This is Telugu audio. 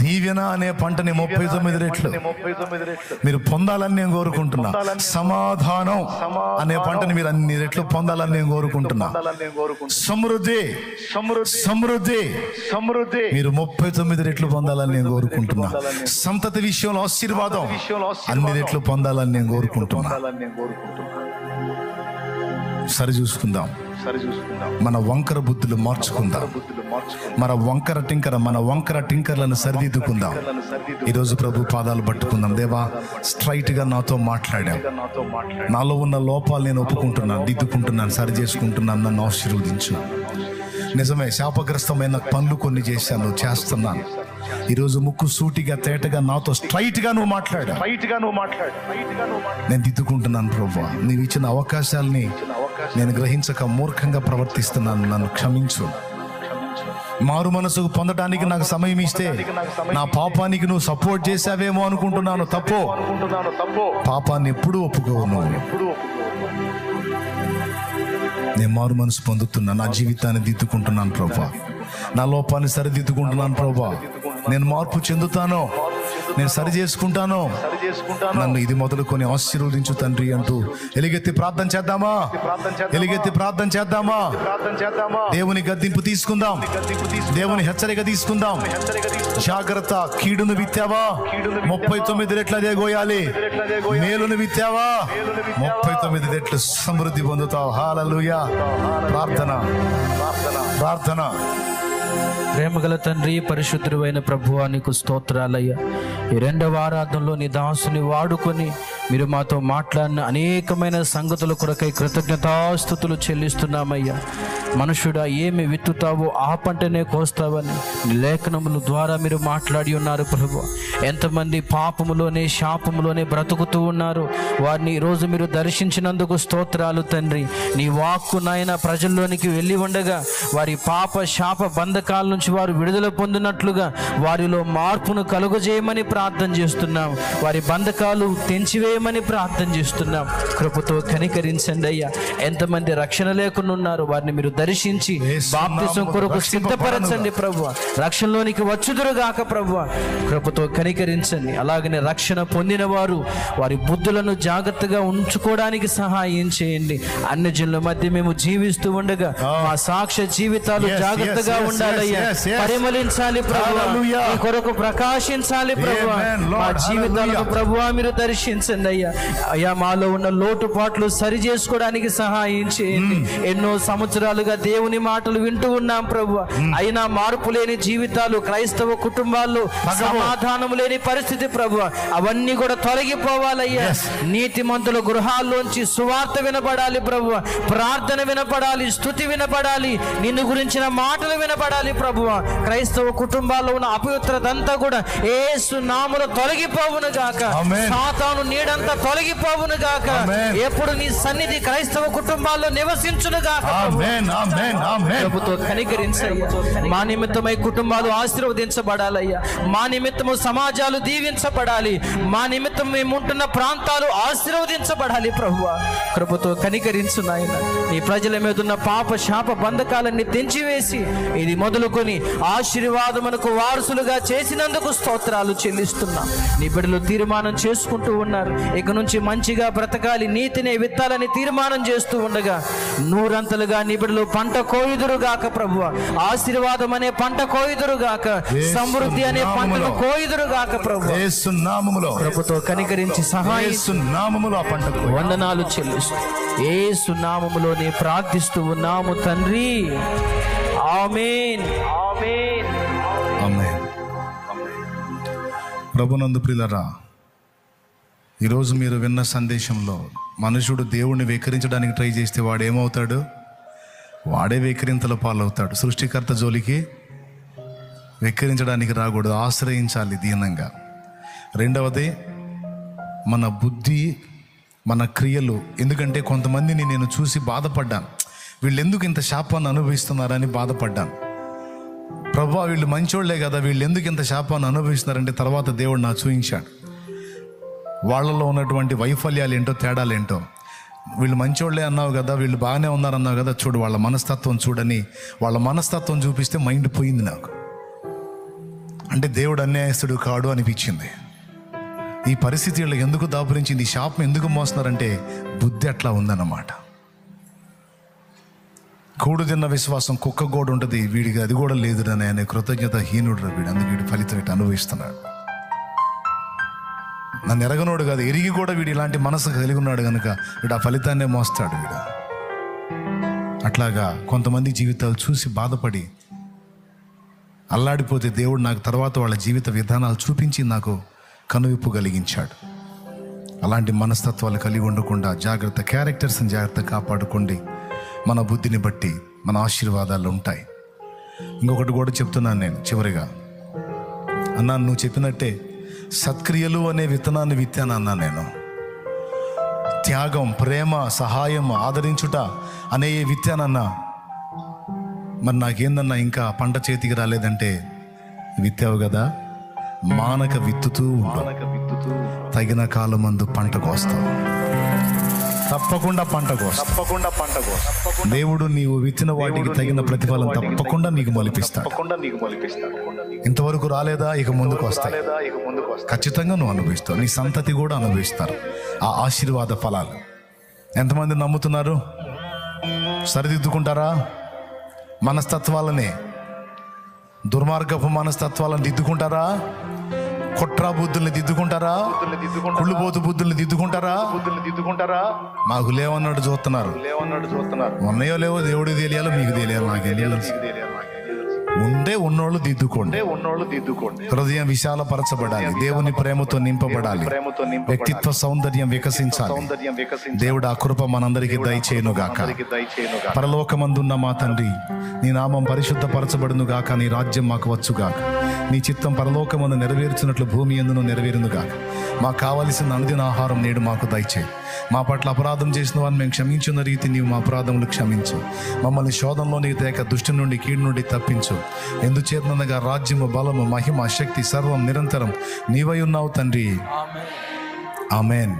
దీవెన అనే పంటని 39 రెట్లు మీరు పొందాలని నేను కోరుకుంటున్నా. సమాధానం అనే పంటని మీరు అన్ని రెట్లు పొందాలని నేను కోరుకుంటున్నా. సమృద్ధి సమృద్ధి సమృద్ధి మీరు 39 రెట్లు పొందాలని నేను కోరుకుంటున్నా. సంతతి విషయంలో ఆశీర్వాదం అన్ని రెట్లు పొందాలని నేను కోరుకుంటున్నా. సరి చూసుకుందాం, మన వంకర బుద్ధులు మార్చుకుందాం, మన వంకర టింకర్లను సరిదిద్దుకుందాం. ఈరోజు ప్రభు పాదాలు పట్టుకుందాం. దేవా, స్ట్రైట్ గా నాతో మాట్లాడాం. నాలో ఉన్న లోపాలు నేను ఒప్పుకుంటున్నాను, దిద్దుకుంటున్నాను, సరి చేసుకుంటున్నాను. నన్ను ఆశీర్వదించు. నిజమే, శాపగ్రస్తమైన పనులు కొన్ని చేశాను, చేస్తున్నాను. ఈరోజు ముక్కు సూటిగా తేటగా నాతో స్ట్రైట్ గా నువ్వు మాట్లాడు. నేను దిద్దుకుంటున్నాను ప్రభువా. నీవు ఇచ్చిన అవకాశాలని నేను గ్రహించక మూర్ఖంగా ప్రవర్తిస్తున్నాను. నన్ను క్షమించు. మారు మనసుకు పొందడానికి నాకు సమయం ఇస్తే నా పాపానికి నువ్వు సపోర్ట్ చేసావేమో అనుకుంటున్నాను. తప్పు. పాపాన్ని ఎప్పుడూ ఒప్పుకోను. నేను మారు మనసు పొందుతున్నా. నా జీవితాన్ని దిద్దుకుంటున్నాను ప్రభువా. నా లోపాన్ని సరిదిద్దుకుంటున్నాను ప్రభువా. నేను మార్పు చెందుతాను, నేను సరి చేసుకుంటాను. నన్ను ఇది మొదలుకొని ఆశీర్వదించు తండ్రి అంటూ ఎలుగెత్తి ప్రార్థన చేద్దామా? ఎలుగెత్తి ప్రార్థన చేద్దామా? దేవుని గద్దింపు తీసుకుందాం, దేవుని హెచ్చరిక తీసుకుందాం. జాగ్రత్త. కీడును విత్తావా, 39 రెట్లు అదే గోయాలి. మేలును విత్తావా, 39 రెట్లు సమృద్ధి పొందుతావు. హల్లెలూయా. ప్రార్థన ప్రార్థన. ప్రేమగల తండ్రి, పరిశుద్ధుడైన ప్రభువా, నీకు స్తోత్రాలయ్యా. ఈ 2వ ఆరాధనలో నీ దాసుని వాడుకొని మీరు మాతో మాట్లాడిన అనేకమైన సంగతుల కొరకై కృతజ్ఞతాస్తుతులు చెల్లిస్తున్నామయ్యా. మనుషుడా, ఏమి విత్తుతావో ఆ పంటనే కోస్తావని లేఖనముల ద్వారా మీరు మాట్లాడి ఉన్నారు ప్రభు. ఎంతమంది పాపములోనే శాపములోనే బ్రతుకుతూ ఉన్నారు, వారిని ఈరోజు మీరు దర్శించినందుకు స్తోత్రాలు తండ్రి. నీ వాక్కు నాయన ప్రజల్లోనికి వెళ్ళి ఉండగా వారి పాప శాప బంధకాల నుంచి వారు విడుదల పొందినట్లుగా వారిలో మార్పును కలుగజేయమని ప్రార్థన చేస్తున్నాం. వారి బంధకాలు తెంచివేయమని ప్రార్థన చేస్తున్నాం. కృపతో కనికరించండి అయ్యా. ఎంతమంది రక్షణ లేకుండా ఉన్నారు, వారిని మీరు దర్శించి బాప్తిసం కొరకు సిద్ధపరచండి ప్రభువా. రక్షణలోనికి వచ్చుదురుగాక ప్రభువా. కృపతో కనికరించండి. అలాగనే రక్షణ పొందిన వారు వారి బుద్ధులను జాగ్రత్తగా ఉంచుకోవడానికి సహాయం చేయండి. అన్ని జనుల మధ్య మేము జీవిస్తూ ఉండగా మా సాక్ష్య జీవితాలు జాగ్రత్తగా ఉండాలయ్యా. పరిమళించాలి ప్రభువా, నీ కొరకు ప్రకాశించాలి ప్రభువా. మా జీవితాలను ప్రభువా మీరు దర్శించండి అయ్యా. అయ్యా, మాలో ఉన్న లోటుపాట్లు సరి చేసుకోవడానికి సహాయం చేయండి. ఎన్నో సంవత్సరాలుగా దేవుని మాటలు వింటూ ఉన్నాం ప్రభువా, అయినా మార్పు లేని జీవితాలు, క్రైస్తవ కుటుంబాల్లో సమాధానం లేని పరిస్థితి ప్రభువా, అవన్నీ కూడా తొలగిపోవాలయ్యా. నీతిమంతుల గృహాల్లోంచి సువార్త వినపడాలి ప్రభువా, ప్రార్థన వినపడాలి, స్తుతి వినపడాలి, నిన్ను గురించిన మాటలు వినపడాలి ప్రభువా. క్రైస్తవ కుటుంబాల్లో ఉన్న అపవిత్రత అంతా కూడా యేసు నామములో తొలగిపోవును గాక. సాతాను నీడంతా తొలగిపోవును గాక. ఎప్పుడు నీ సన్నిధి క్రైస్తవ కుటుంబాల్లో నివసించును గాక. ప్రభుతో కనికరించయ్యా. మా నిమిత్తమై కుటుంబాలు ఆశీర్వదించబడాలయ్యా. మా నిమిత్తము సమాజాలు దీవించబడాలి. మా నిమిత్తం మేము ఉంటున్న ప్రాంతాలు ఆశీర్వదించబడాలి ప్రభువా. కృపతో కనికరించు నాయన. నీ ప్రజల మీద ఉన్న పాప శాప బంధకాలన్నీ తెంచివేసి ఇది మొదలుకొని ఆశీర్వాదమునకు వారసులుగా చేసినందుకు స్తోత్రాలు చెల్లిస్తున్నాం. నీ బిడ్డలు తీర్మానం చేసుకుంటూ ఉన్నారు, ఇక నుంచి మంచిగా బ్రతకాలి, నీతిని విత్తాలని తీర్మానం చేస్తూ ఉండగా నూరంతలుగా నీ బిడ్డలు పంట కోయుదురుగాక ప్రభువా. ఆశీర్వాదం అనే పంట కోయుదురుగాక, సమృద్ధి అనే పంటను కోయుదురుగాక ప్రభువా. యేసు నామములో ప్రభుతో కనికరించి సహాయం పంట వందనాలు చెల్లిస్తూ యేసు నామములోనే ప్రార్థిస్తూ ఉన్నాము తండ్రి. ఆమేన్. ఆమేన్. ఆమేన్. ప్రభునందు ప్రియులారా, ఈరోజు మీరు విన్న సందేశంలో మనుషుడు దేవుణ్ణి వెక్కిరించడానికి ట్రై చేస్తే వాడు ఏమవుతాడు? వాడే వెక్కిరింతల పాలవుతాడు. సృష్టికర్త జోలికి వెక్కిరించడానికి రాకూడదు, ఆశ్రయించాలి దీనంగా. రెండవది మన బుద్ధి, మన క్రియలు. ఎందుకంటే కొంతమందిని నేను చూసి బాధపడ్డాను, వీళ్ళు ఎందుకు ఇంత శాపాన్ని అనుభవిస్తున్నారని బాధపడ్డాను. ప్రభువా, వీళ్ళు మంచోళ్లే కదా, వీళ్ళు ఎందుకు ఇంత శాపాన్ని అనుభవిస్తున్నారంటే తర్వాత దేవుడు నాకు చూపించాడు వాళ్ళలో ఉన్నటువంటి వైఫల్యాలు ఏంటో, తేడాలేంటో. వీళ్ళు మంచోళ్లే అన్నావు కదా, వీళ్ళు బాగానే ఉన్నారన్నావు కదా, చూడు వాళ్ళ మనస్తత్వం చూడని వాళ్ళ మనస్తత్వం చూపిస్తే మైండ్ పోయింది నాకు. అంటే దేవుడు అన్యాయస్తుడు కాడు అనిపించింది. ఈ పరిస్థితి వీళ్ళకి ఎందుకు దాపురించింది, ఈ శాపం ఎందుకు మోస్తున్నారంటే బుద్ధి అట్లా ఉందన్నమాట. కూడు తిన్న విశ్వాసం కుక్క కూడా ఉంటుంది, వీడికి అది కూడా లేదురని అనే కృతజ్ఞత హీనుడు వీడు, అందుకు వీడి ఫలితం ఇటు అనుభవిస్తున్నాడు. నన్ను ఎరగనోడు కాదు, ఎరిగి కూడా వీడు ఇలాంటి మనసు కలిగి ఉన్నాడు కనుక వీడు ఆ ఫలితాన్నే మోస్తాడు వీడు. అట్లాగా కొంతమంది జీవితాలు చూసి బాధపడి అల్లాడిపోతే దేవుడు నాకు తర్వాత వాళ్ళ జీవిత విధానాలు చూపించి నాకు కనువిప్పు కలిగించాడు. అలాంటి మనస్తత్వాలు కలిగి ఉండకుండా జాగ్రత్త, క్యారెక్టర్స్ని జాగ్రత్త కాపాడుకోండి. మన బుద్ధిని బట్టి మన ఆశీర్వాదాలు ఉంటాయి. ఇంకొకటి కూడా చెప్తున్నాను నేను చివరిగా, అన్నా నువ్వు చెప్పినట్టే సత్క్రియలు అనే విత్తనాన్ని విత్తాను అన్నా నేను. త్యాగం, ప్రేమ, సహాయం, ఆదరించుట అనే విత్తానన్నా. మరి నాకేందన్నా ఇంకా పంట చేతికి రాలేదంటే, విత్తావు కదా, మానక విత్తుతూ తగిన కాలమందు పంట కోస్తావు. తప్పకుండా పంట కోస్తావు. దేవుడు నీవు విత్తిన వాటికి తగిన ప్రతిఫలం తప్పకుండా నీకు మొలిపిస్తాడు. ఇంతవరకు రాలేదా, ఇక ముందుకు వస్తాయి, ఖచ్చితంగా నువ్వు అనుభవిస్తావు, నీ సంతతి కూడా అనుభవిస్తారు ఆ ఆశీర్వాద ఫలాలు. ఎంతమంది నమ్ముతున్నారు? సరిదిద్దుకుంటారా? మనస్తత్వాలనే, దుర్మార్గపు మనస్తత్వాలను దిద్దుకుంటారా? కుట్రా బుద్ధుల్ని దిద్దుకుంటారా? కుళ్ళుబోతు బుద్ధుల్ని దిద్దుకుంటారా? మాకు లేవన్నాడు చూస్తున్నారు. ఉన్నాయో లేవో దేవుడికి తెలియాలో, మీకు తెలియాలి, నాకు తెలియాలి. ఉండే ఉన్నోళ్ళు దిద్దుకోండి. హృదయం విశాలపరచబడాలి, దేవుని ప్రేమతో నింపబడాలి, వ్యక్తిత్వ సౌందర్యం వికసించాలి. దేవుడు ఆ కృప మనందరికీ దయచేయును గాక. పరలోకమందున్న మా తండ్రి, నీ నామం పరిశుద్ధపరచబడును గాక, నీ రాజ్యం మాకు వచ్చుగాక, నీ చిత్తం పరలోకమందు నెరవేర్చినట్లు భూమి యందును నెరవేరును గాక. మాకు కావలసిన అనుదిన ఆహారం నేడు మాకు దయచేయి. మా పట్ల అపరాధం చేసిన వారిని మేము క్షమించిన రీతి నీవు మా అపరాధములు క్షమించు. మమ్మల్ని శోధంలోనికి తేక దుష్టి నుండి, కీడు నుండి తప్పించు. ఎందుచేతనగా రాజ్యము, బలము, మహిమ, శక్తి సర్వం నిరంతరం నీవై ఉన్నావు తండ్రి. ఆమేన్.